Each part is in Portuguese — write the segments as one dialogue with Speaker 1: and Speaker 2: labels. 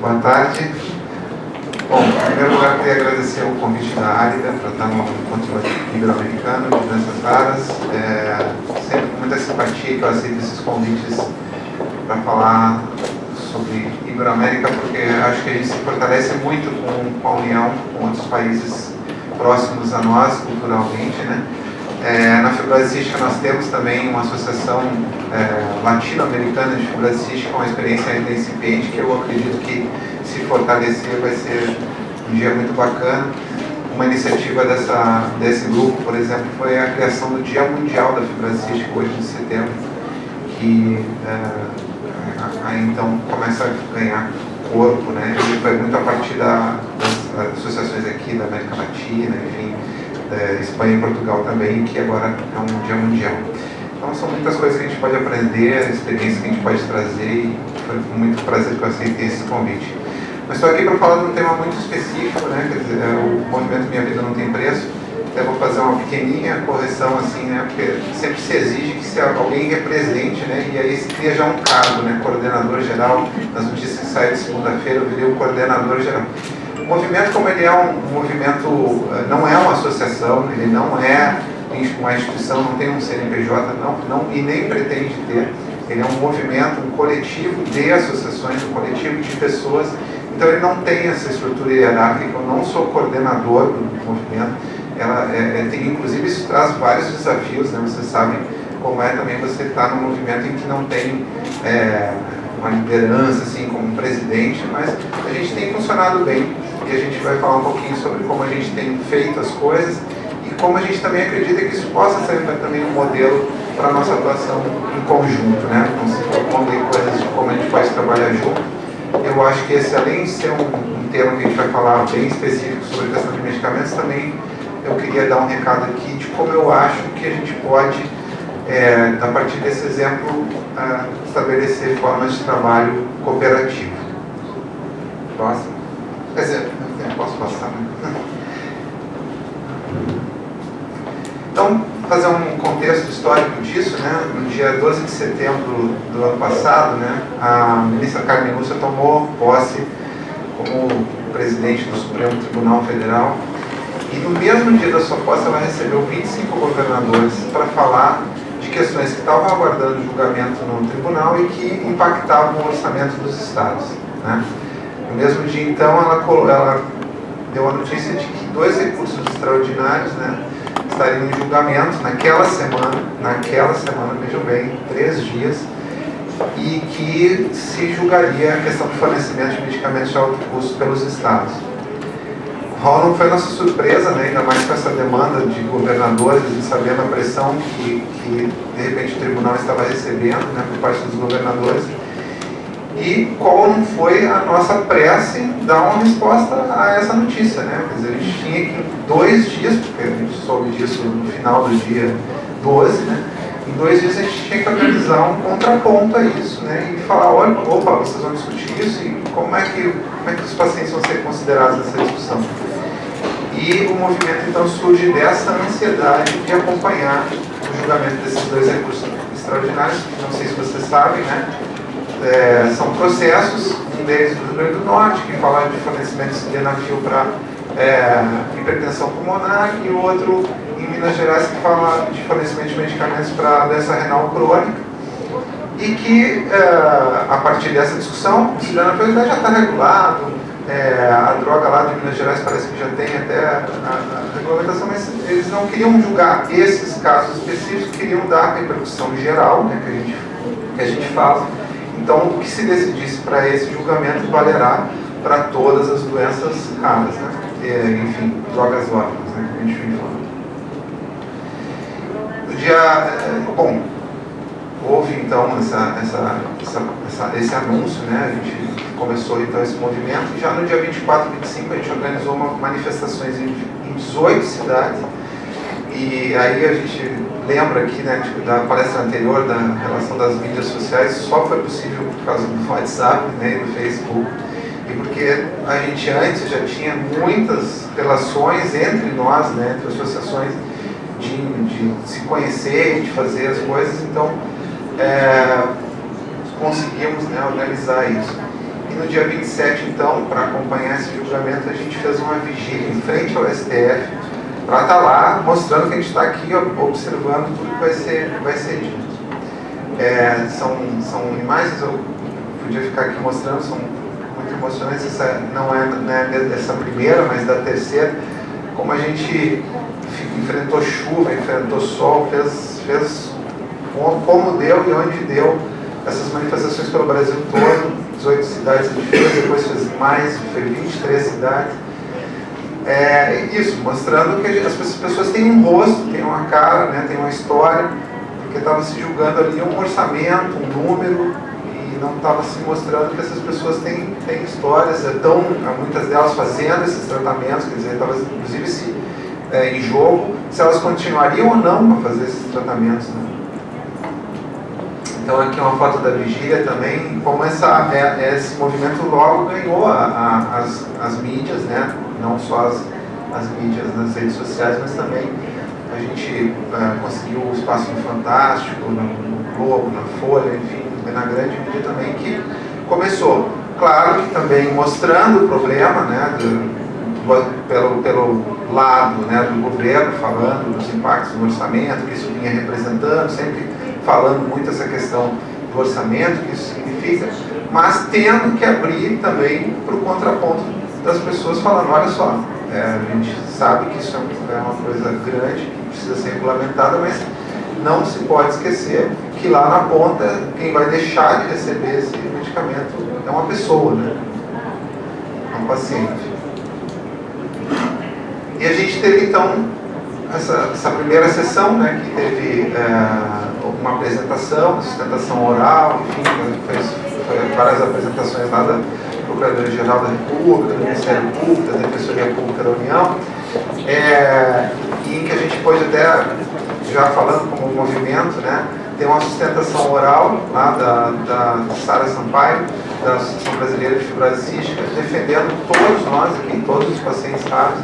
Speaker 1: Boa tarde. Bom, em primeiro lugar, eu queria agradecer o convite da Árida para estar no encontro ibero-americano de doenças raras. Sempre com muita simpatia que eu aceito esses convites para falar sobre Iberoamérica, porque acho que a gente se fortalece muito com a união com outros países próximos a nós, culturalmente, né? Na fibrose cística nós temos também uma associação latino-americana de fibrose cística com uma experiência ainda incipiente, que eu acredito que se fortalecer vai ser um dia muito bacana. Uma iniciativa desse grupo, por exemplo, foi a criação do Dia Mundial da Fibrose Cística, 8 de setembro, que aí então começa a ganhar corpo, né? E foi muito a partir das associações aqui da América Latina, enfim, Espanha e Portugal também, que agora é um dia mundial. Então são muitas coisas que a gente pode aprender, experiências que a gente pode trazer, e foi com muito prazer que eu aceitei esse convite. Mas estou aqui para falar de um tema muito específico, né? Quer dizer, o movimento Minha Vida Não Tem Preço. Até vou fazer uma pequenininha correção, assim, né? Porque sempre se exige que se alguém represente, né? E aí se cria já um cargo, né? Coordenador geral. Nas notícias que saem de segunda-feira, eu virei o coordenador geral. O movimento, como ele é um movimento, não é uma associação, ele não é uma instituição, não tem um CNPJ, não, e nem pretende ter. Ele é um movimento, um coletivo de associações, um coletivo de pessoas. Então ele não tem essa estrutura hierárquica. Eu não sou coordenador do movimento. Inclusive isso traz vários desafios, né? Vocês sabem como é também você estar num movimento em que não tem uma liderança, assim, como um presidente, mas a gente tem funcionado bem. E a gente vai falar um pouquinho sobre como a gente tem feito as coisas e como a gente também acredita que isso possa ser também um modelo para a nossa atuação em conjunto, né? Então, se propondo coisas de como a gente pode trabalhar junto. Eu acho que esse, além de ser um tema que a gente vai falar bem específico sobre a questão de medicamentos, também eu queria dar um recado aqui de como eu acho que a gente pode, a partir desse exemplo, estabelecer formas de trabalho cooperativo. Próximo. Quer dizer, posso passar, né? Então, fazer um contexto histórico disso, né? No dia 12 de setembro do ano passado, né, a ministra Carmen Lúcia tomou posse como presidente do Supremo Tribunal Federal, e no mesmo dia da sua posse ela recebeu 25 governadores para falar de questões que estavam aguardando julgamento no tribunal e que impactavam o orçamento dos estados, né? No mesmo dia, então, ela deu a notícia de que 2 recursos extraordinários, né, estariam em julgamento naquela semana, vejam bem, 3 dias, e que se julgaria a questão do fornecimento de medicamentos de alto custo pelos estados. Não foi nossa surpresa, né, ainda mais com essa demanda de governadores e sabendo a pressão que de repente o tribunal estava recebendo, né, por parte dos governadores. E qual não foi a nossa pressa em dar uma resposta a essa notícia, né? Quer dizer, a gente tinha que, em 2 dias, porque a gente soube disso no final do dia 12, né? Em 2 dias a gente tinha que organizar um contraponto a isso, né? E falar, olha, opa, vocês vão discutir isso e como é que os pacientes vão ser considerados nessa discussão. E o movimento, então, surge dessa ansiedade de acompanhar o julgamento desses 2 recursos extraordinários, que não sei se vocês sabem, né? São processos, um deles do Rio Grande do Norte, que fala de fornecimento de sildenafil para hipertensão pulmonar, e o outro em Minas Gerais, que fala de fornecimento de medicamentos para doença renal crônica, e que a partir dessa discussão, o sildenafil já está regulado, a droga lá de Minas Gerais parece que já tem até a regulamentação, mas eles não queriam julgar esses casos específicos, queriam dar a repercussão geral, né, que a gente fala. Então, o que se decidisse para esse julgamento valerá para todas as doenças raras, né? Enfim, drogas órfãs, né? Que a gente vem falando. Bom, houve então esse anúncio, né? A gente começou então esse movimento, e já no dia 24 e 25 a gente organizou manifestações em 18 cidades. E aí a gente lembra aqui, né, da palestra anterior, da relação das mídias sociais, só foi possível por causa do WhatsApp, né, e do Facebook, e porque a gente antes já tinha muitas relações entre nós, né, entre associações, de se conhecer e de fazer as coisas, então conseguimos, né, organizar isso. E no dia 27, então, para acompanhar esse julgamento, a gente fez uma vigília em frente ao STF, para estar lá mostrando que a gente está aqui observando tudo que vai ser dito. São imagens, eu podia ficar aqui mostrando, são muito emocionantes. Essa não é dessa primeira, mas da terceira, como a gente enfrentou chuva, enfrentou sol, fez como deu e onde deu essas manifestações pelo Brasil todo, 18 cidades a gente fez, depois fez mais, foi 23 cidades. Isso, mostrando que as pessoas têm um rosto, têm uma cara, né, têm uma história, porque estava se julgando ali um orçamento, um número, e não estava se mostrando que essas pessoas têm histórias, muitas delas fazendo esses tratamentos, quer dizer, estava inclusive em jogo se elas continuariam ou não a fazer esses tratamentos, né? Então aqui uma foto da vigília também, como esse movimento logo ganhou as mídias, né? Não só as mídias nas redes sociais, mas também a gente conseguiu o espaço no Fantástico, no Globo, na Folha, enfim, na grande mídia também, que começou, claro que também mostrando o problema, né, pelo lado, né, do governo, falando dos impactos do orçamento, que isso vinha representando, sempre falando muito essa questão do orçamento, que isso significa, mas tendo que abrir também para o contraponto das pessoas falando, olha só, a gente sabe que isso é uma coisa grande, que precisa ser regulamentada, mas não se pode esquecer que lá na ponta, quem vai deixar de receber esse medicamento é uma pessoa, né? É um paciente. E a gente teve então essa primeira sessão, né, que teve uma apresentação, sustentação oral, enfim, foi várias apresentações lá da Procuradoria-Geral da República, do Ministério Público, da Defensoria Pública da União, e em que a gente pôde até, já falando como movimento, né, ter uma sustentação oral lá da Sara Sampaio, da Associação Brasileira de Fibrose Cística, defendendo todos nós aqui, todos os pacientes raros.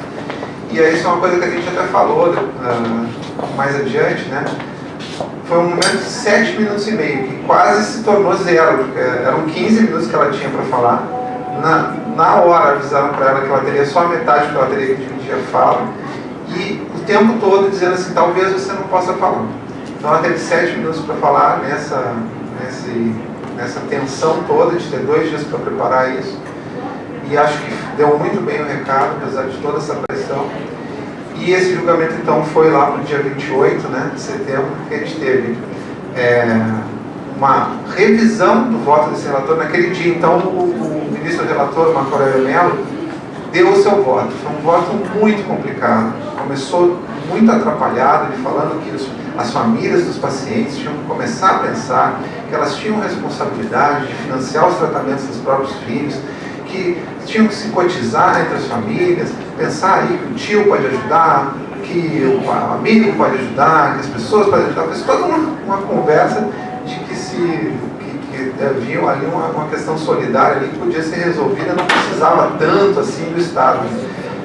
Speaker 1: E aí isso é uma coisa que a gente até falou mais adiante, né? Foi um momento de 7 minutos e meio, que quase se tornou zero, porque eram 15 minutos que ela tinha para falar. Na hora avisaram para ela que ela teria só a metade que ela teria que dividir a fala, e o tempo todo dizendo assim, talvez você não possa falar. Então ela teve 7 minutos para falar nessa tensão toda de ter 2 dias para preparar isso. E acho que deu muito bem o recado, apesar de toda essa pressão. E esse julgamento, então, foi lá para o dia 28, né, de setembro, que a gente teve uma revisão do voto desse relator. Naquele dia, então, o ministro relator, Marco Aurélio Mello, deu o seu voto. Foi um voto muito complicado. Começou muito atrapalhado, ele falando que as famílias dos pacientes tinham que começar a pensar que elas tinham responsabilidade de financiar os tratamentos dos próprios filhos, que tinham que se cotizar entre as famílias, pensar aí que o tio pode ajudar, que o amigo pode ajudar, que as pessoas podem ajudar. Fez toda uma conversa de que havia ali uma questão solidária ali que podia ser resolvida, não precisava tanto assim do Estado,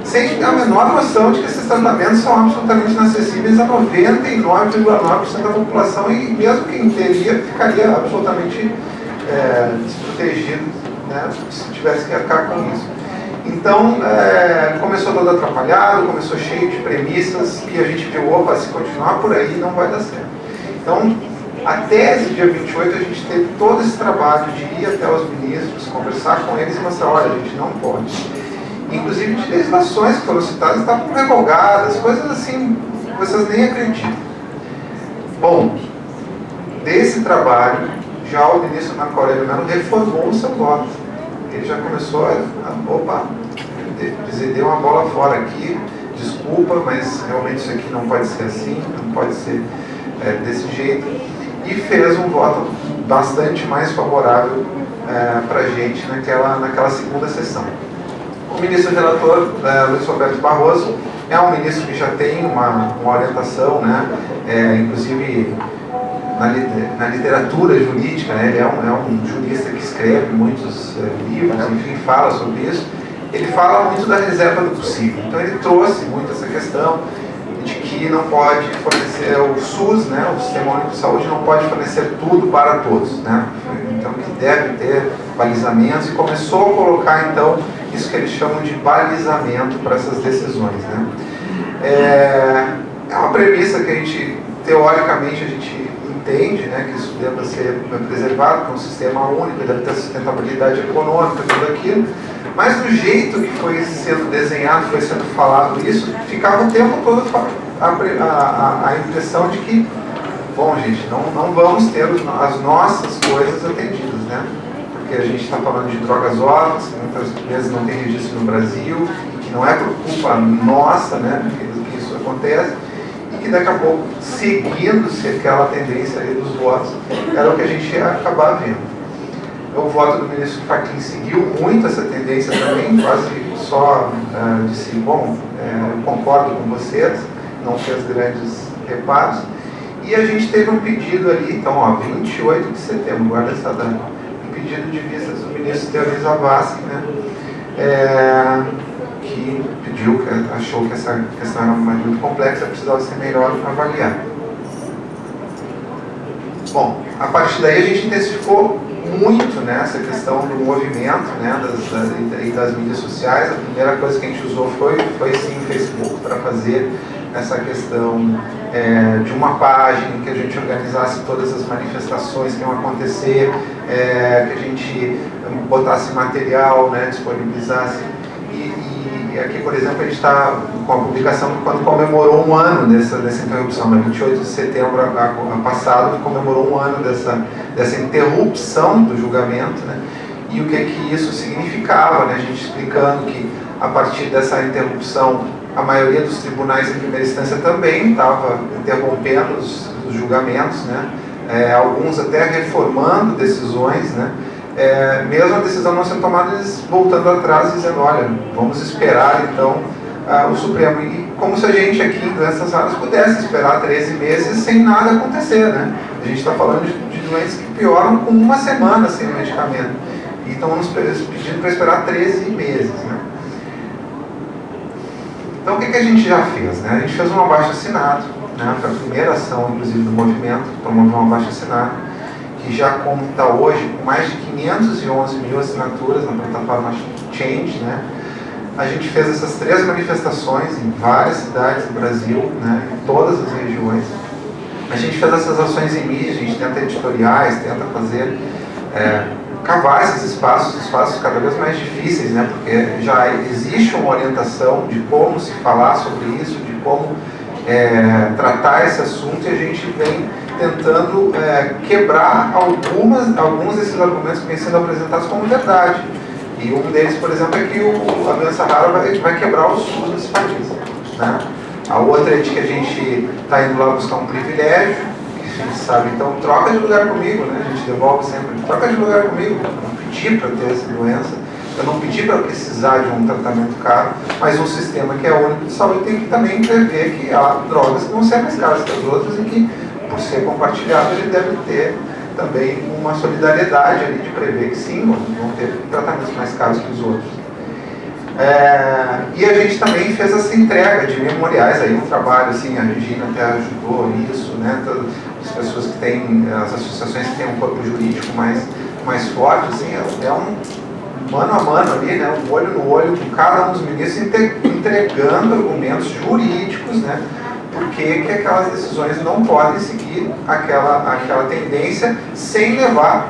Speaker 1: sem ter a menor noção de que esses tratamentos são absolutamente inacessíveis a 99,9% da população, e mesmo quem teria ficaria absolutamente desprotegido, né, se tivesse que arcar com isso. Então, começou todo atrapalhado, começou cheio de premissas, que a gente viu, opa, se continuar por aí não vai dar certo. Então, até esse dia 28, a gente teve todo esse trabalho de ir até os ministros, conversar com eles e mostrar, olha, a gente não pode. Inclusive de legislações que foram citadas estavam revogadas, coisas assim, vocês nem acreditam. Bom, desse trabalho, já o ministro Marco Aurélio Mello reformou o seu voto. Ele já começou dizer, deu uma bola fora aqui, desculpa, mas realmente isso aqui não pode ser assim, não pode ser desse jeito, e fez um voto bastante mais favorável para a gente naquela segunda sessão. O ministro relator, Luiz Roberto Barroso, é um ministro que já tem uma orientação, né, inclusive na literatura jurídica, né, ele é um jurista que escreve muitos livros, enfim, fala sobre isso. Ele fala muito da reserva do possível. Então ele trouxe muito essa questão de que que não pode fornecer o SUS, né, o Sistema Único de Saúde não pode fornecer tudo para todos, né? Então que deve ter balizamentos, e começou a colocar então isso que eles chamam de balizamento para essas decisões, né? É uma premissa que a gente, teoricamente, a gente entende, né, que isso deva ser preservado, que é um sistema único, deve ter sustentabilidade econômica, tudo aquilo, mas do jeito que foi sendo desenhado, foi sendo falado isso, ficava o tempo todo a impressão de que, bom, gente, não vamos ter as nossas coisas atendidas, né? Porque a gente está falando de drogas órfãs, que muitas vezes não tem registro no Brasil, e que não é por culpa nossa, né, que isso acontece, e que daqui a pouco, seguindo-se aquela tendência ali dos votos, era o que a gente ia acabar vendo. O voto do ministro Fachin seguiu muito essa tendência também, quase só disse, bom, eu concordo com vocês, não fez grandes reparos, e a gente teve um pedido ali, então, ó, 28 de setembro, guarda essa data, um pedido de vista do ministro Teori Zavascki, né, que pediu, que achou que essa questão era muito complexa, precisava ser melhor avaliar. Bom, a partir daí a gente intensificou muito, né, essa questão do movimento, né, das mídias sociais. A primeira coisa que a gente usou foi sim o Facebook para fazer essa questão de uma página, que a gente organizasse todas as manifestações que iam acontecer, que a gente botasse material, né, disponibilizasse. E aqui, por exemplo, a gente está com a publicação quando comemorou um ano dessa interrupção, né? 28 de setembro passado, comemorou um ano dessa interrupção do julgamento, né? E o que isso significava, né? A gente explicando que a partir dessa interrupção a maioria dos tribunais em primeira instância também estava interrompendo os julgamentos, né? Alguns até reformando decisões, né? Mesmo a decisão não sendo tomada, eles voltando atrás e dizendo, olha, vamos esperar então o Supremo. E como se a gente aqui nessas áreas pudesse esperar 13 meses sem nada acontecer, né? A gente está falando de doenças que pioram com uma semana sem medicamento. E estão nos pedindo para esperar 13 meses, né? Então o que a gente já fez, né? A gente fez um abaixo-assinado, né? Foi a primeira ação, inclusive, do movimento, promoveu um abaixo-assinado, que já conta hoje com mais de 511 mil assinaturas na plataforma Change, né? A gente fez essas 3 manifestações em várias cidades do Brasil, né? Em todas as regiões. A gente fez essas ações em mídia, a gente tenta editoriais, tenta fazer, cavar esses espaços cada vez mais difíceis, né? Porque já existe uma orientação de como se falar sobre isso, de como tratar esse assunto, e a gente vem tentando quebrar alguns desses argumentos que vêm sendo apresentados como verdade. E um deles, por exemplo, é que a doença rara vai quebrar o SUS desse país, né? A outra é de que a gente está indo lá buscar um privilégio, que a gente sabe, então troca de lugar comigo, né? A gente devolve sempre, troca de lugar comigo. Eu não pedi para ter essa doença, eu não pedi para precisar de um tratamento caro, mas um sistema que é único de saúde tem que também prever que há drogas que vão ser mais caras que as outras e que, por ser compartilhado, ele deve ter também uma solidariedade ali de prever que sim, vão ter tratamentos mais caros que os outros. E a gente também fez essa entrega de memoriais, aí um trabalho, assim, a Regina até ajudou nisso, né? Todas as pessoas que têm, as associações que têm um corpo jurídico mais forte, assim, é um mano a mano ali, né? Um olho no olho com cada um dos ministros, entregando argumentos jurídicos, né? Porque que aquelas decisões não podem seguir aquela tendência sem levar,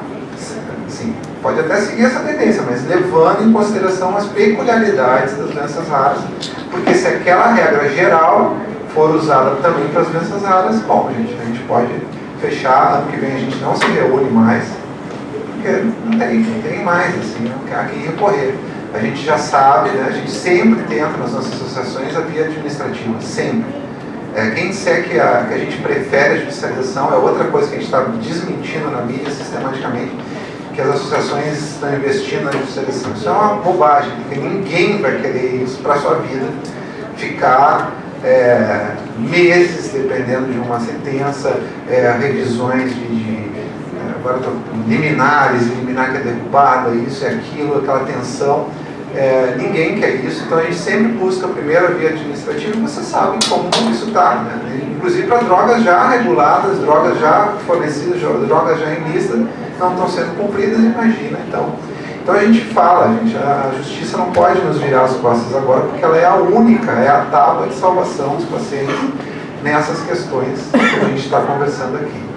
Speaker 1: sim, pode até seguir essa tendência, mas levando em consideração as peculiaridades das doenças raras, porque se aquela regra geral for usada também para as doenças raras, bom, gente, a gente pode fechar, ano que vem a gente não se reúne mais, porque não tem mais, assim, não há quem recorrer. A gente já sabe, né, a gente sempre tenta nas nossas associações a via administrativa, sempre. Quem disser que a gente prefere a judicialização é outra coisa que a gente está desmentindo na mídia sistematicamente, que as associações estão investindo na judicialização. Isso é uma bobagem, porque ninguém vai querer isso para a sua vida, ficar meses dependendo de uma sentença, revisões agora liminar que é derrubada, isso e aquilo, aquela tensão. Ninguém quer isso, então a gente sempre busca a primeira via administrativa e você sabe como isso está, né? Inclusive para drogas já reguladas, drogas já fornecidas, drogas já em lista, não estão sendo cumpridas, imagina. Então a gente fala, a justiça não pode nos virar as costas agora, porque ela é a única, é a tábua de salvação dos pacientes nessas questões que a gente está conversando aqui.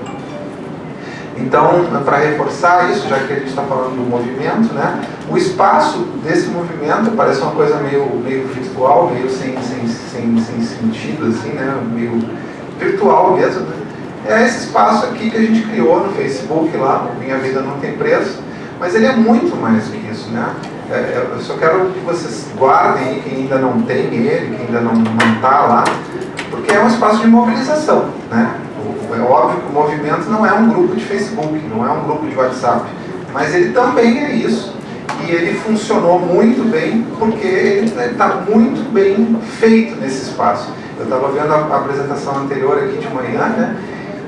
Speaker 1: Então, para reforçar isso, já que a gente está falando do movimento, né, o espaço desse movimento parece uma coisa meio virtual, meio sem sentido, assim, né, meio virtual mesmo, né? É esse espaço aqui que a gente criou no Facebook, lá, Minha Vida Não Tem Preço, mas ele é muito mais que isso, né? Eu só quero que vocês guardem aí, quem ainda não tem ele, quem ainda não está lá, porque é um espaço de mobilização, né? É óbvio que o movimento não é um grupo de Facebook, não é um grupo de WhatsApp, mas ele também é isso. E ele funcionou muito bem porque ele está muito bem feito nesse espaço. Eu estava vendo a apresentação anterior aqui de manhã, né?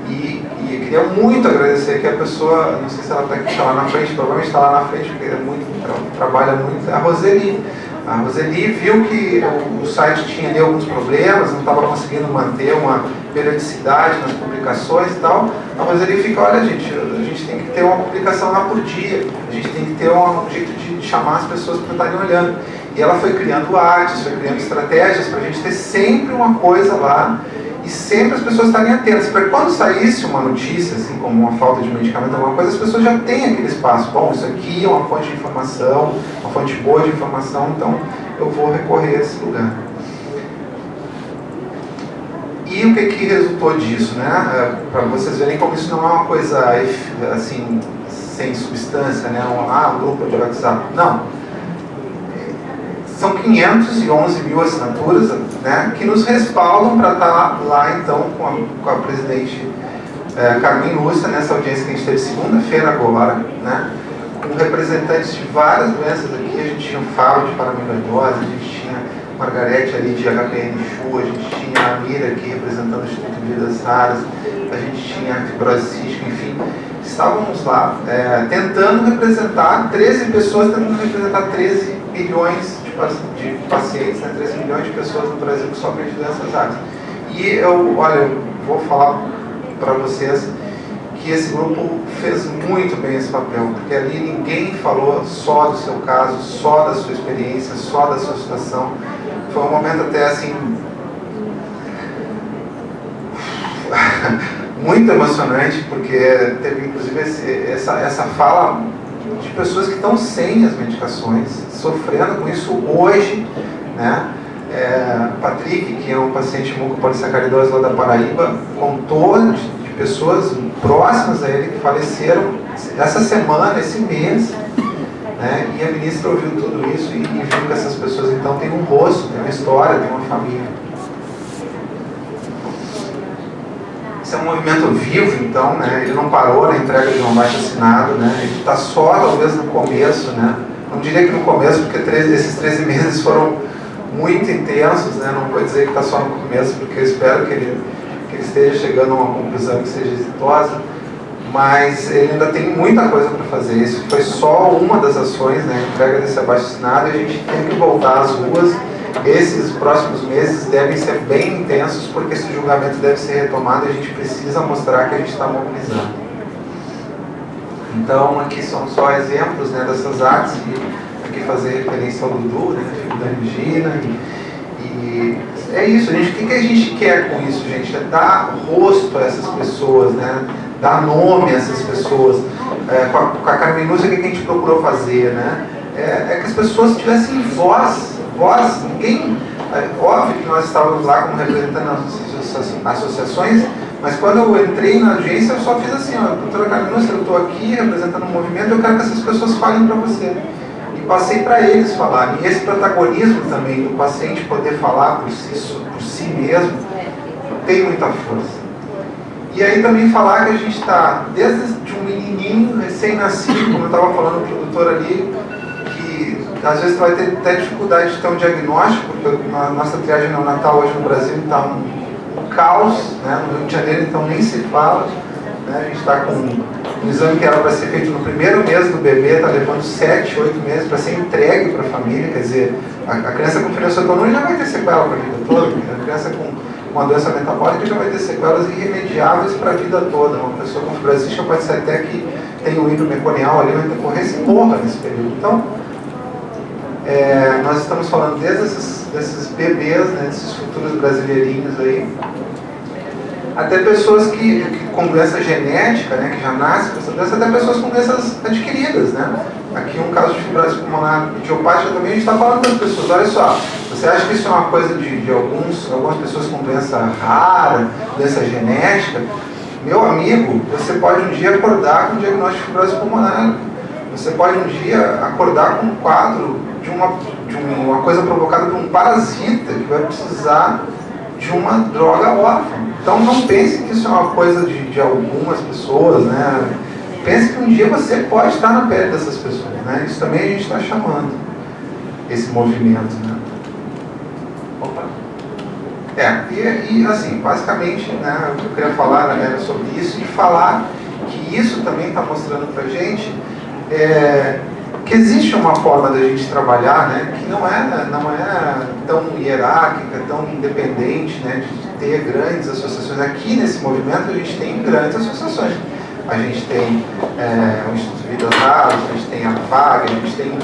Speaker 1: E eu queria muito agradecer que a pessoa, não sei se ela está lá na frente, provavelmente está lá na frente, porque ela trabalha muito, a Roseli. A Roseli viu que o site tinha ali alguns problemas, não estava conseguindo manter uma periodicidade nas publicações e tal. A Roseli fica, olha gente, a gente tem que ter uma publicação lá por dia, a gente tem que ter um jeito de chamar as pessoas para estarem olhando. E ela foi criando artes, foi criando estratégias para a gente ter sempre uma coisa lá e sempre as pessoas estarem atentas, para quando saísse uma notícia, assim como uma falta de medicamento, alguma coisa, as pessoas já têm aquele espaço. Bom, isso aqui é uma fonte de informação, uma fonte boa de informação, então eu vou recorrer a esse lugar. E o que resultou disso, né? Para vocês verem como isso não é uma coisa assim, sem substância, né? Um grupo de WhatsApp. Não. São 511 mil assinaturas, né, que nos respaldam para estar lá, então, com a presidente Carmen Lúcia, nessa audiência que a gente teve segunda-feira agora, né, com representantes de várias doenças aqui. A gente tinha o Fábio de paramiglose, a gente tinha Margarete ali de HPN-Chu, a gente tinha a Mira aqui representando o Instituto de Vidas Raras, a gente tinha a fibrose cística, enfim. Estávamos lá tentando representar 13 pessoas, tentando representar 13 milhões de pacientes, né, 13 milhões de pessoas no Brasil que sofrem de doenças raras. E eu vou falar para vocês que esse grupo fez muito bem esse papel, porque ali ninguém falou só do seu caso, só da sua experiência, só da sua situação. Foi um momento até assim muito emocionante, porque teve inclusive essa fala de pessoas que estão sem as medicações, sofrendo com isso hoje, né? Patrick, que é um paciente mucopolissacaridose lá da Paraíba, contou de pessoas próximas a ele que faleceram essa semana, esse mês, né? E a ministra ouviu tudo isso e viu que essas pessoas então têm um rosto, têm uma história, têm uma família. Esse é um movimento vivo, então, né? Ele não parou na entrega de um abaixo-assinado, né? Ele está só, talvez, no começo, né? Não diria que no começo, porque esses 13 meses foram muito intensos, né? Não vou dizer que está só no começo, porque eu espero que ele esteja chegando a uma conclusão que seja exitosa, mas ele ainda tem muita coisa para fazer. Isso foi só uma das ações, né? A entrega desse abaixo-assinado, e a gente tem que voltar às ruas. Esses próximos meses devem ser bem intensos, porque esse julgamento deve ser retomado e a gente precisa mostrar que a gente está mobilizando. Então, aqui são só exemplos, né, dessas artes, e aqui fazer referência ao Dudu, né, filho da Regina, e é isso. O que a gente quer com isso, gente? É dar rosto a essas pessoas, né, dar nome a essas pessoas. Com a Carmen Lúcia, o que a gente procurou fazer, né? É que as pessoas tivessem voz, ninguém... óbvio que nós estávamos lá como representando as associações, mas quando eu entrei na audiência eu só fiz assim, doutora Carmen Lúcia, eu estou aqui representando um movimento, eu quero que essas pessoas falem para você. E passei para eles falarem. E esse protagonismo também do paciente poder falar por si mesmo tem muita força. E aí também falar que a gente está, desde um menininho recém-nascido, como eu estava falando para o doutor ali, que às vezes vai ter até dificuldade de ter um diagnóstico, porque a nossa triagem neonatal hoje no Brasil está um caos, né? No Rio de Janeiro então nem se fala, né? A gente está com um exame que era para ser feito no primeiro mês do bebê, está levando 7, 8 meses para ser entregue para a família. Quer dizer, a criança com fenilcetonúria já vai ter sequela para a vida toda. A criança com uma doença metabólica já vai ter sequelas irremediáveis para a vida toda. Uma pessoa com fibrosística pode ser até que tenha um hídro meconial ali, uma intercorrência e morra nesse período. Então, nós estamos falando desde desses bebês, né, desses futuros brasileirinhos aí, até pessoas com doença genética, né, que já nascem com essa doença, até pessoas com doenças adquiridas, né? Aqui um caso de fibrose pulmonar idiopática também, a gente está falando das pessoas, olha só, você acha que isso é uma coisa de algumas pessoas com doença rara, doença genética? Meu amigo, você pode um dia acordar com um diagnóstico de fibrose pulmonar, você pode um dia acordar com um quadro de uma coisa provocada por um parasita que vai precisar de uma droga órfã. Então não pense que isso é uma coisa de algumas pessoas, né? Pense que um dia você pode estar na pele dessas pessoas, né? Isso também a gente está chamando esse movimento, né? Opa. E assim, basicamente, né, o que eu queria falar era sobre isso, e falar que isso também está mostrando para a gente que existe uma forma da gente trabalhar, né, que não é tão hierárquica, tão independente, né, de ter grandes associações. Aqui nesse movimento a gente tem grandes associações. A gente tem o Instituto Vidas Raras, a gente tem a FAG, a gente tem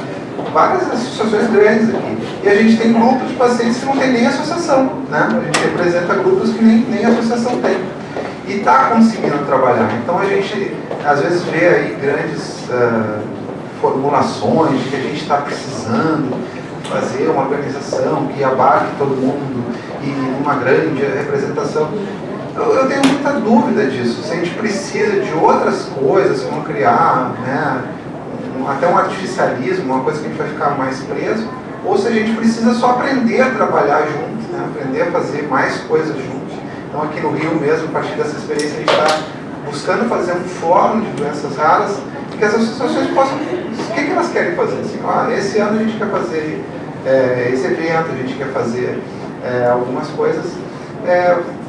Speaker 1: várias associações grandes aqui. E a gente tem grupos de pacientes que não tem nem associação, né? A gente representa grupos que nem associação tem. E está conseguindo trabalhar. Então a gente às vezes vê aí grandes formulações de que a gente está precisando fazer uma organização que abarque todo mundo e uma grande representação. Eu tenho muita dúvida disso. Se a gente precisa de outras coisas, como criar, né, até um artificialismo, uma coisa que a gente vai ficar mais preso, ou se a gente precisa só aprender a trabalhar juntos, né, aprender a fazer mais coisas juntos. Então aqui no Rio mesmo, a partir dessa experiência, a gente está buscando fazer um fórum de doenças raras, que as associações possam... O que elas querem fazer? Assim, esse ano a gente quer fazer esse evento, a gente quer fazer algumas coisas,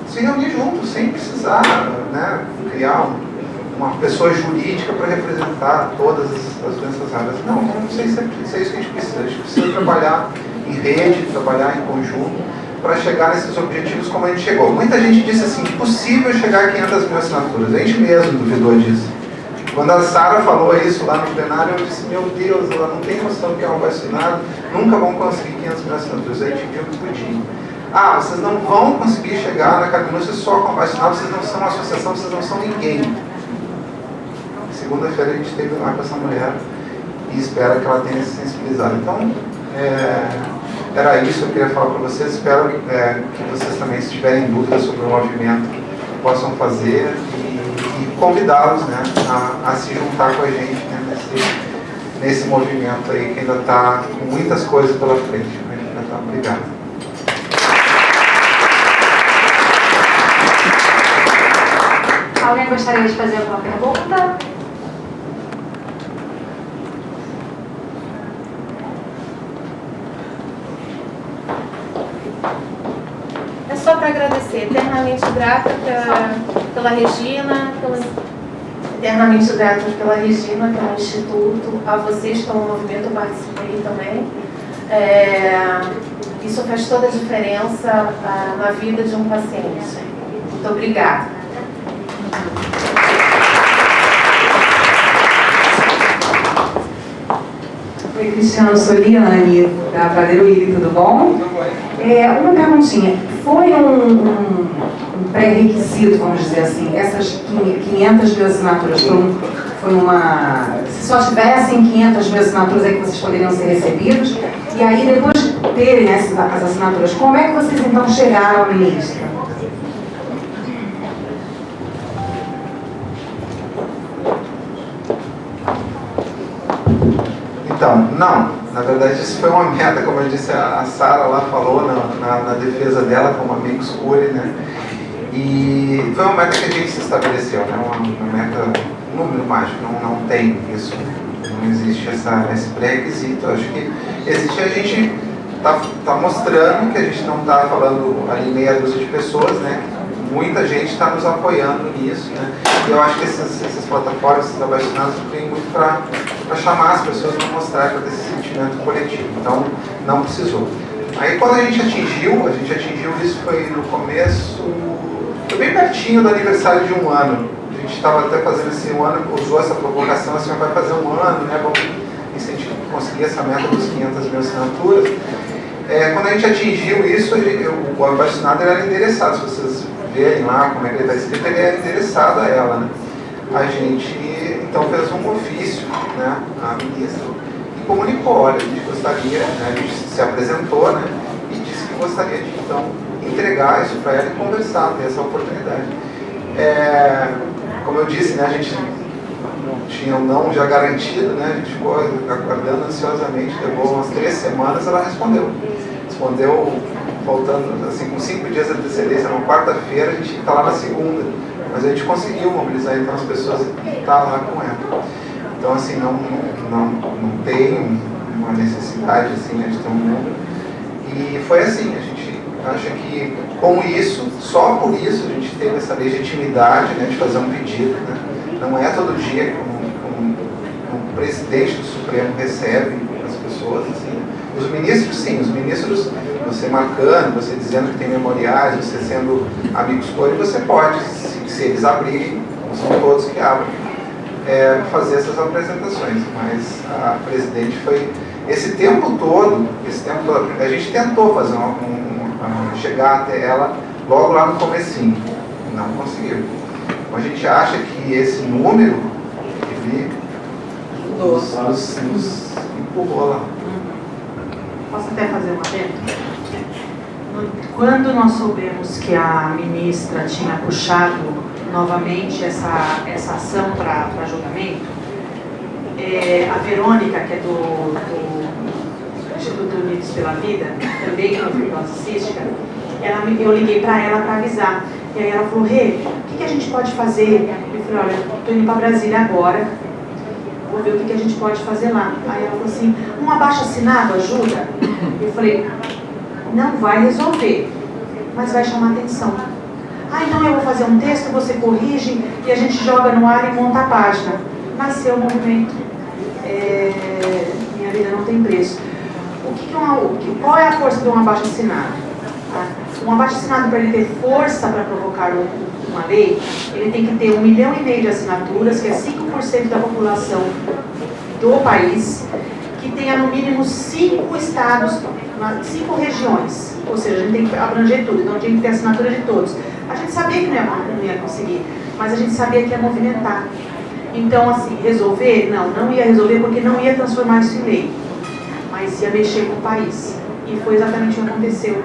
Speaker 1: se reunir juntos, sem precisar, né, criar uma pessoa jurídica para representar todas as doenças raras. Não sei se é isso que a gente precisa. A gente precisa trabalhar em rede, trabalhar em conjunto, para chegar nesses objetivos como a gente chegou. Muita gente disse assim, impossível chegar a 500 mil assinaturas. A gente mesmo duvidou disso. Quando a Sara falou isso lá no plenário, eu disse, meu Deus, ela não tem noção que é um vacinado, nunca vão conseguir 500 mil assinaturas. A gente viu que podia. Vocês não vão conseguir chegar na Cadminúcia só com vacinado, vocês não são uma associação, vocês não são ninguém. Segunda-feira a gente esteve lá com essa mulher e espero que ela tenha se sensibilizado. Então, era isso que eu queria falar para vocês. Espero que vocês também, se tiverem dúvidas sobre o movimento, possam fazer e convidá-los, né, a se juntar com a gente, né, nesse movimento aí que ainda está com muitas coisas pela frente. Obrigado.
Speaker 2: Alguém gostaria de fazer alguma pergunta?
Speaker 3: É só para agradecer, eternamente grata pela Regina, eternamente grata pela Regina, pelo Instituto, a vocês que estão no movimento, eu participei também. Isso faz toda a diferença na vida de um paciente. Muito obrigada.
Speaker 4: Oi, Cristiano, sou Liane, da Pradeiro-Ilha, tudo bom? Uma perguntinha, foi um pré-requisito, vamos dizer assim, essas 500 mil assinaturas, se só tivessem 500 mil assinaturas é que vocês poderiam ser recebidos, e aí depois de terem as assinaturas, como é que vocês então chegaram ao ministro?
Speaker 1: Então, não, na verdade isso foi uma meta, como eu disse, a Sara lá falou na defesa dela como amigo escure, né? E foi uma meta que a gente se estabeleceu, né? Uma meta, um número mágico, não tem isso, não existe esse pré-requisito. Acho que existe, a gente tá mostrando que a gente não está falando ali meia dúzia de pessoas, né? muita gente está nos apoiando nisso, né? E eu acho que essas plataformas, esses abaixo-assinados, vêm muito para chamar as pessoas, para mostrar, para ter esse sentimento coletivo. Então, não precisou. Aí, quando a gente atingiu isso foi no começo, foi bem pertinho do aniversário de 1 ano. A gente estava até fazendo esse 1 ano, usou essa provocação, assim, vai fazer 1 ano, né? Vamos incentivar, conseguir essa meta dos 500 mil assinaturas. Quando a gente atingiu isso, o abaixo-assinado era endereçado. Se vocês verem lá como é que ele está escrito, ele é endereçado a ela, né? A gente, então, fez um ofício, né, à ministra e comunicou, olha, a gente gostaria, né, a gente se apresentou, né, e disse que gostaria de, então, entregar isso para ela e conversar, ter essa oportunidade. Como eu disse, né, a gente tinha um não já garantido, né, a gente ficou aguardando ansiosamente, levou umas 3 semanas, ela respondeu, faltando, assim, com 5 dias de antecedência, na quarta-feira, a gente tinha que estar lá na segunda, mas a gente conseguiu mobilizar, então, as pessoas e estar lá com ela. Então, assim, não tem uma necessidade, assim, né, de ter um número. E foi assim, a gente acha que com isso, só por isso, a gente teve essa legitimidade, né, de fazer um pedido, né? Não é todo dia que um presidente do Supremo recebe as pessoas, assim. Os ministros, sim, os ministros, você marcando, você dizendo que tem memoriais, você sendo amigos com ele, você pode, se eles abrirem, são todos que abrem, fazer essas apresentações. Mas a presidente foi, esse tempo todo, a gente tentou fazer chegar até ela logo lá no comecinho, não conseguiu. Então a gente acha que esse número, ele nos empurrou lá.
Speaker 5: Posso até fazer uma pergunta? Quando nós soubemos que a ministra tinha puxado novamente essa ação para julgamento, a Verônica, que é do Instituto Unidos pela Vida, também com fibrose cística, eu liguei para ela para avisar. E aí ela falou, Rê, o que a gente pode fazer? Eu falei, olha, estou indo para Brasília agora, vou ver o que a gente pode fazer lá. Aí ela falou assim, um abaixo-assinado ajuda? Eu falei, não vai resolver, mas vai chamar atenção. Então eu vou fazer um texto, você corrige e a gente joga no ar e monta a página. Nasceu o movimento Minha Vida Não Tem Preço. Qual é a força de um abaixo-assinado? Um abaixo-assinado, para ele ter força para provocar uma lei, ele tem que ter 1,5 milhão de assinaturas, que é 5% da população do país, que tenha no mínimo 5 estados, 5 regiões, ou seja, a gente tem que abranger tudo, então tinha que ter assinatura de todos. A gente sabia que não ia conseguir, mas a gente sabia que ia movimentar. Então, assim, resolver? Não ia resolver, porque não ia transformar isso em lei, mas ia mexer com o país. E foi exatamente o que aconteceu.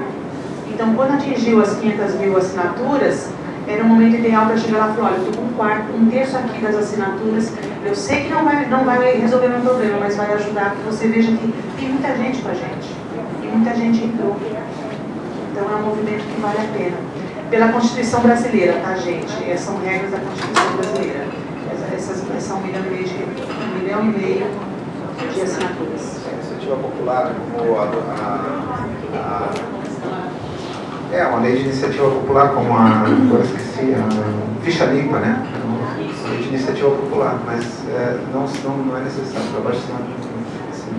Speaker 5: Então, quando atingiu as 500 mil assinaturas, era o momento ideal para chegar lá e falar, olha, eu estou com 1/3 aqui das assinaturas, eu sei que não vai resolver meu problema, mas vai ajudar que você veja que tem muita gente com a gente, e muita gente entrou. Então, é um movimento que vale a pena. Pela Constituição brasileira, tá, gente? São regras da Constituição brasileira. São 1,5 milhão de assinaturas.
Speaker 1: A iniciativa popular, uma lei de iniciativa popular, como agora esqueci, a ficha limpa, né? Lei de iniciativa popular, mas não é necessário para abaixo-assinado.
Speaker 6: Se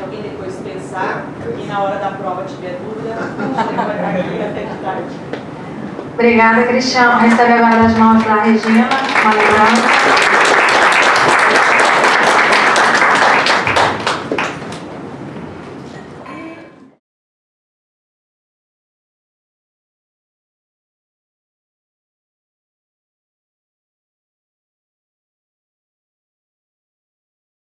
Speaker 6: alguém depois pensar e na hora da prova tiver dúvida, vai até tarde.
Speaker 2: Obrigada, Cristiano. Recebe agora das mãos da Regina, uma lembrança.